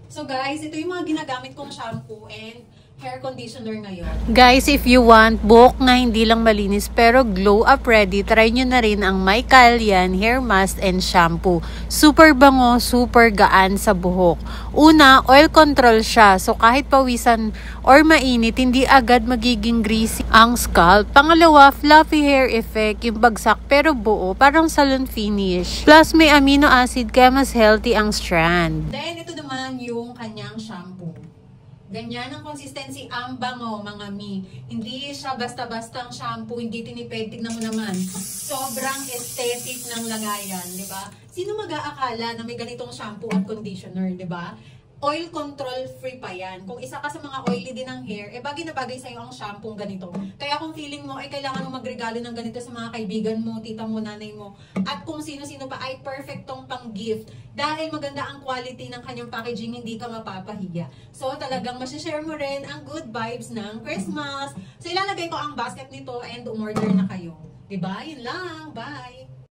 So guys, ito yung mga ginagamit kong shampoo and hair conditioner ngayon. Guys, if you want buhok na hindi lang malinis pero glow up ready, try nyo na rin ang My Kalyan Hair Mask and Shampoo. Super bango, super gaan sa buhok. Una, oil control siya. So kahit pawisan or mainit, hindi agad magiging greasy ang scalp. Pangalawa, fluffy hair effect, yung bagsak pero buo, parang salon finish. Plus may amino acid kaya mas healthy ang strand. Then ito naman yung kanyang shampoo. Ganyan ang consistency, ang bango mga mi. Hindi siya basta-bastang shampoo, hindi tinipid, tignan mo naman. Sobrang aesthetic ng lagayan, di ba? Sino mag-aakala na may ganitong shampoo at conditioner, di ba? Oil control free pa yan. Kung isa ka sa mga oily din ng hair, bagay na bagay sa'yo ang shampoo ganito. Kaya kung feeling mo ay kailangan mo magregalo ng ganito sa mga kaibigan mo, tita mo, nanay mo, at kung sino-sino pa ay perfectong pang gift dahil maganda ang quality ng kanyang packaging, hindi ka mapapahiya. So talagang masishare mo rin ang good vibes ng Christmas. So ilalagay ko ang basket nito and umorder na kayo. Diba? Yun lang. Bye!